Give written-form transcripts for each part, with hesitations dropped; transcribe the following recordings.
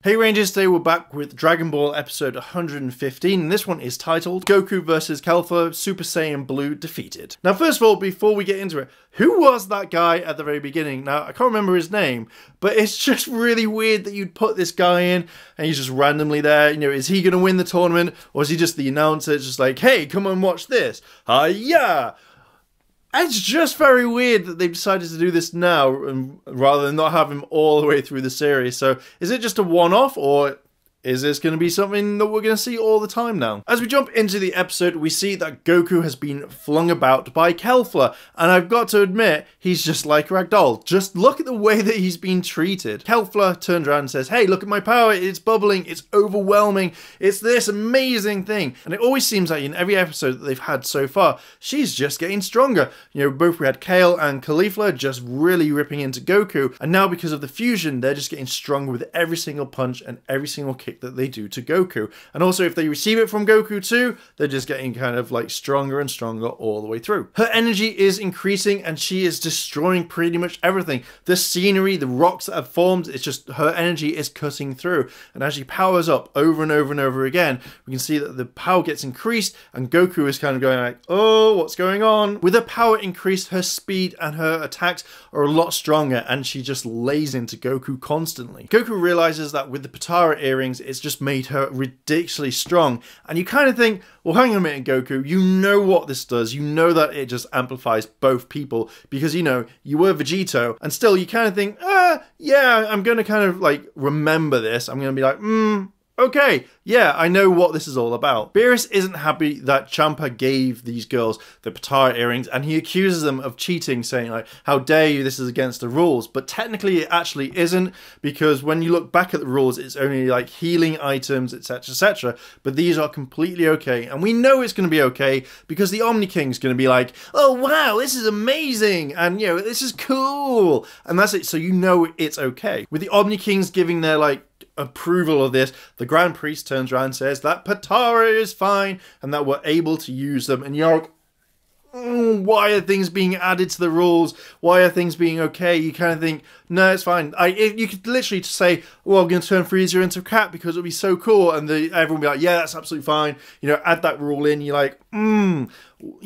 Hey Rangers, today we're back with Dragon Ball episode 115, and this one is titled Goku vs Kefla, Super Saiyan Blue Defeated. Now first of all, before we get into it, who was that guy at the very beginning? Now I can't remember his name, but it's just really weird that you'd put this guy in and he's just randomly there. You know, is he going to win the tournament, or is he just the announcer? It's just like, hey, come and watch this. Hi-ya! It's just very weird that they've decided to do this now rather than not have him all the way through the series. So is it just a one-off, or is this going to be something that we're going to see all the time now? As we jump into the episode, we see that Goku has been flung about by Kefla, and I've got to admit, he's just like Ragdoll. Just look at the way that he's been treated. Kefla turns around and says, hey, look at my power, it's bubbling, it's overwhelming, it's this amazing thing. And it always seems like in every episode that they've had so far, she's just getting stronger. You know, both we had Kale and Kefla just really ripping into Goku, and now because of the fusion, they're just getting stronger with every single punch and every single kick that they do to Goku. And also if they receive it from Goku too, they're just getting kind of like stronger and stronger all the way through. Her energy is increasing and she is destroying pretty much everything. The scenery, the rocks that have formed, it's just her energy is cutting through. And as she powers up over and over and over again, we can see that the power gets increased and Goku is kind of going like, oh, what's going on? With her power increased, her speed and her attacks are a lot stronger, and she just lays into Goku constantly. Goku realizes that with the Potara earrings, it's just made her ridiculously strong, and you kind of think, well, hang on a minute, Goku, you know what this does, you know that it just amplifies both people, because, you know, you were Vegito, and still you kind of think, yeah, I'm going to kind of like remember this, I'm going to be like, okay, yeah, I know what this is all about. Beerus isn't happy that Champa gave these girls the Potara earrings, and he accuses them of cheating, saying like, how dare you, this is against the rules. But technically it actually isn't, because when you look back at the rules, it's only like healing items, etc, etc. But these are completely okay, and we know it's going to be okay, because the Omni King's going to be like, oh wow, this is amazing, and you know, this is cool, and that's it, so you know it's okay. With the Omni Kings giving their like approval of this, the Grand Priest turns around and says that Potara is fine and that we're able to use them, and you're like, why are things being added to the rules? Why are things being okay? You kind of think, no, it's fine. You could literally just say, well, I'm going to turn Freezer into a cat because it'll be so cool, and everyone will be like, yeah, that's absolutely fine. You know, add that rule in. You're like, you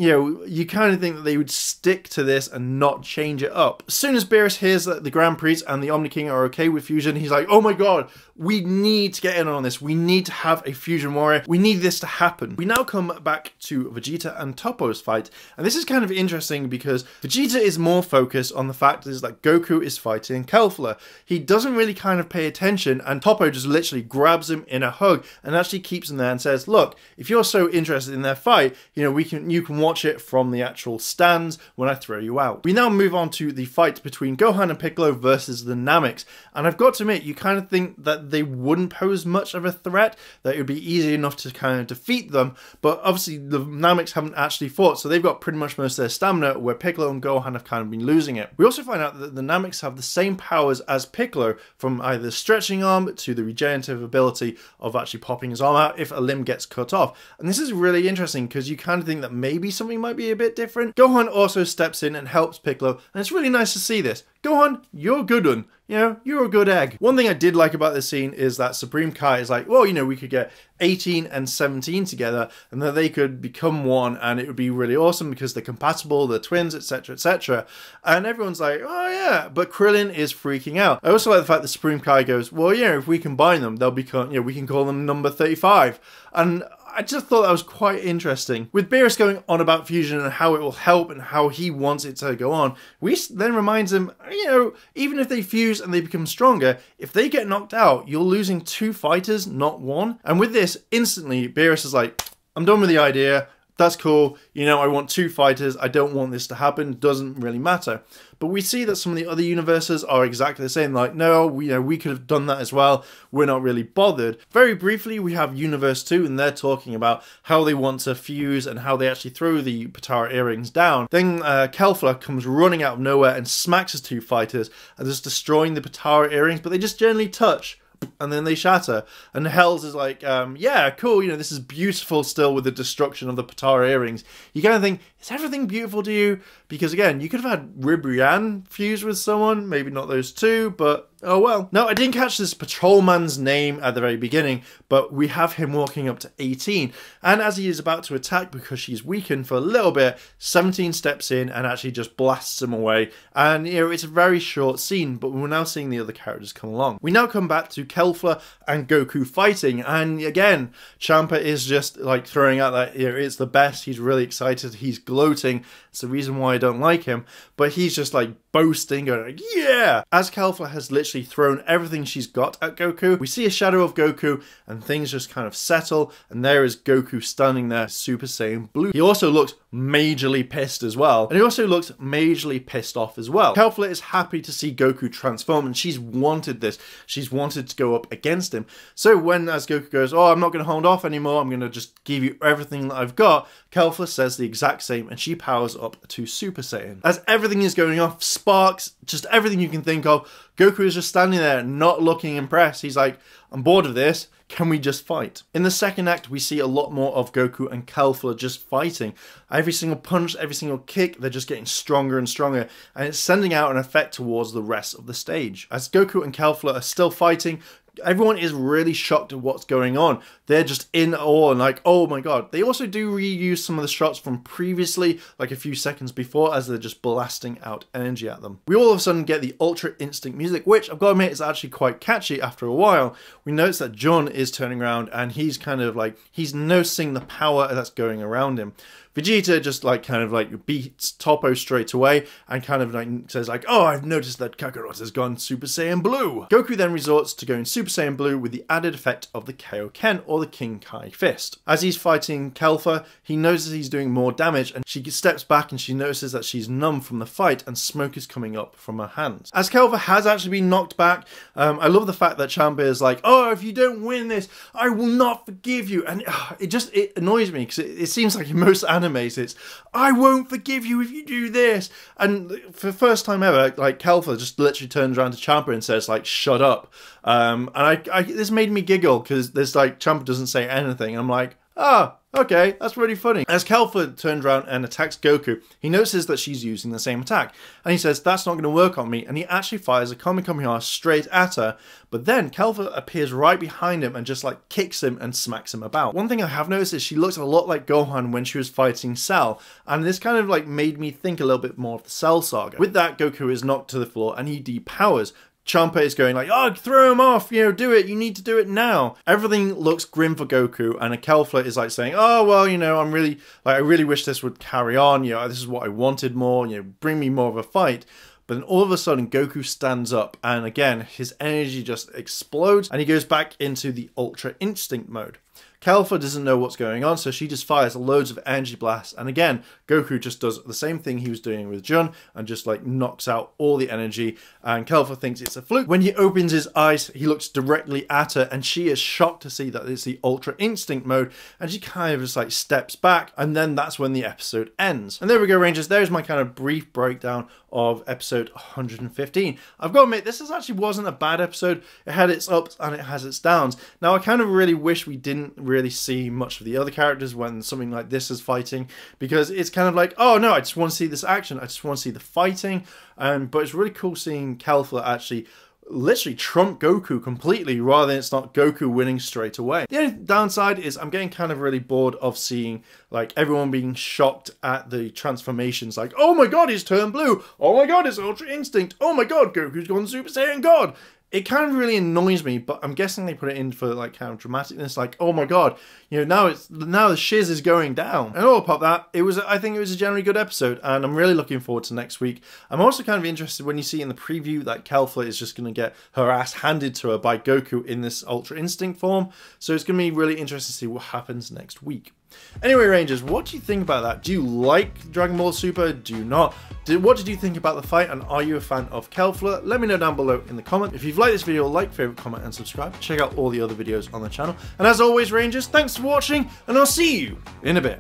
know, you kind of think that they would stick to this and not change it up. As soon as Beerus hears that the Grand Priest and the Omni King are okay with fusion, he's like, oh my god, we need to get in on this. We need to have a fusion warrior. We need this to happen. We now come back to Vegeta and Toppo's fight, and this is kind of interesting because Vegeta is more focused on the fact is that Goku is fighting Kefla. He doesn't really kind of pay attention, and Toppo just literally grabs him in a hug and actually keeps him there and says, look, if you're so interested in their fight, you know, you can watch it from the actual stands when I throw you out. We now move on to the fight between Gohan and Piccolo versus the Nameks, and I've got to admit, you kind of think that they wouldn't pose much of a threat, that it would be easy enough to kind of defeat them, but obviously the Nameks haven't actually fought, so they've got pretty much most of their stamina, where Piccolo and Gohan have kind of been losing it. We also find out that the Nameks have the same powers as Piccolo, from either stretching arm to the regenerative ability of actually popping his arm out if a limb gets cut off. And this is really interesting because you kind of think that maybe something might be a bit different. Gohan also steps in and helps Piccolo, and it's really nice to see this. Gohan, you're a good one. You know, you're a good egg. One thing I did like about this scene is that Supreme Kai is like, well, you know, we could get 18 and 17 together and that they could become one and it would be really awesome because they're compatible, they're twins, etc, etc. And everyone's like, oh yeah, but Krillin is freaking out. I also like the fact that Supreme Kai goes, well, you know, if we combine them, they'll become, you know, we can call them number 35. And I just thought that was quite interesting. With Beerus going on about fusion and how it will help and how he wants it to go on, Whis then reminds him, you know, even if they fuse and they become stronger, if they get knocked out, you're losing 2 fighters, not 1. And with this, instantly, Beerus is like, I'm done with the idea. That's cool. You know, I want 2 fighters. I don't want this to happen. Doesn't really matter. But we see that some of the other universes are exactly the same. Like, no, we could have done that as well. We're not really bothered. Very briefly, we have Universe 2, and they're talking about how they want to fuse and how they actually throw the Potara earrings down. Then Kefla comes running out of nowhere and smacks his 2 fighters and just destroying the Potara earrings, but they just generally touch. And then they shatter, and Hells is like, yeah, cool, you know, this is beautiful still with the destruction of the Potara earrings. You kind of think, is everything beautiful to you? Because again, you could have had Ribrianne fuse with someone, maybe not those 2, but Oh well. Now, I didn't catch this patrolman's name at the very beginning, but we have him walking up to 18, and as he is about to attack because she's weakened for a little bit, 17 steps in and actually just blasts him away, and you know, it's a very short scene, but we're now seeing the other characters come along. We now come back to Kefla and Goku fighting, and again, Champa is just like throwing out that, you know, it's the best, he's really excited, he's gloating, it's the reason why I don't like him, but he's just like boasting, going like, yeah! As Kefla has literally thrown everything she's got at Goku, we see a shadow of Goku and things just kind of settle, and there is Goku standing there, Super Saiyan Blue. He also looks majorly pissed as well, and he also looks majorly pissed off as well. Kefla is happy to see Goku transform, and she's wanted this. She's wanted to go up against him. So when, as Goku goes, oh, I'm not going to hold off anymore, I'm going to just give you everything that I've got, Kefla says the exact same, and she powers up to Super Saiyan. As everything is going off, sparks, just everything you can think of, Goku is just standing there, not looking impressed. He's like, I'm bored of this. Can we just fight? In the second act, we see a lot more of Goku and Kefla just fighting. Every single punch, every single kick, they're just getting stronger and stronger, and it's sending out an effect towards the rest of the stage. As Goku and Kefla are still fighting, everyone is really shocked at what's going on. They're just in awe and like, oh my god. They also do reuse some of the shots from previously, like a few seconds before, as they're just blasting out energy at them. We all of a sudden get the Ultra Instinct music, which I've got to admit is actually quite catchy after a while. We notice that John is turning around and he's kind of like, he's noticing the power that's going around him. Vegeta just like kind of like beats Toppo straight away and kind of like says like, oh, I've noticed that Kakarot has gone Super Saiyan Blue. Goku then resorts to going Super Saiyan Blue with the added effect of the Kaioken, or the King Kai Fist. As he's fighting Kefla, he notices he's doing more damage, and she steps back and she notices that she's numb from the fight and smoke is coming up from her hands. As Kefla has actually been knocked back, I love the fact that Champa is like, oh, if you don't win this, I will not forgive you. And it annoys me because it seems like in most animes, it's, I won't forgive you if you do this. And for the first time ever, like Kefla just literally turns around to Champa and says like, shut up. And this made me giggle because there's like, Champa doesn't say anything. I'm like, ah, okay, that's really funny. As Kefla turns around and attacks Goku, he notices that she's using the same attack. And he says, that's not going to work on me. And he actually fires a Kamehameha straight at her. But then Kefla appears right behind him and just like kicks him and smacks him about. One thing I have noticed is she looks a lot like Gohan when she was fighting Cell. And this kind of like made me think a little bit more of the Cell saga. With that, Goku is knocked to the floor and he depowers. Champa is going like, oh, throw him off, you know, do it, you need to do it now. Everything looks grim for Goku, and Kefla is like saying, oh, well, you know, I really wish this would carry on, you know, this is what I wanted more, you know, bring me more of a fight. But then all of a sudden, Goku stands up, and again, his energy just explodes, and he goes back into the Ultra Instinct mode. Kefla doesn't know what's going on, so she just fires loads of energy blasts, and again, Goku just does the same thing he was doing with Jun, and just like knocks out all the energy, and Kefla thinks it's a fluke. When he opens his eyes, he looks directly at her, and she is shocked to see that it's the Ultra Instinct mode, and she kind of just like steps back, and then that's when the episode ends. And there we go, Rangers, there's my kind of brief breakdown of episode 115. I've got to admit, this actually wasn't a bad episode. It had its ups and it has its downs. Now, I kind of really wish we didn't really see much of the other characters when something like this is fighting, because it's kind of like, oh no, I just want to see this action, I just want to see the fighting, but it's really cool seeing Kefla actually literally trump Goku completely, rather than it's not Goku winning straight away. The only downside is I'm getting kind of really bored of seeing like everyone being shocked at the transformations, like, oh my god, he's turned blue, oh my god, it's Ultra Instinct, oh my god, Goku's gone Super Saiyan God. It kind of really annoys me, but I'm guessing they put it in for like kind of dramaticness, like, oh my god, you know, now the shiz is going down. And all apart that, I think it was a generally good episode, and I'm really looking forward to next week. I'm also kind of interested when you see in the preview that Kefla is just going to get her ass handed to her by Goku in this Ultra Instinct form, so it's going to be really interesting to see what happens next week. Anyway, Rangers, what do you think about that? Do you like Dragon Ball Super? Do you not? What did you think about the fight, and are you a fan of Kefla? Let me know down below in the comment. If you've liked this video, like, favorite, comment, and subscribe. Check out all the other videos on the channel. And as always, Rangers, thanks for watching, and I'll see you in a bit.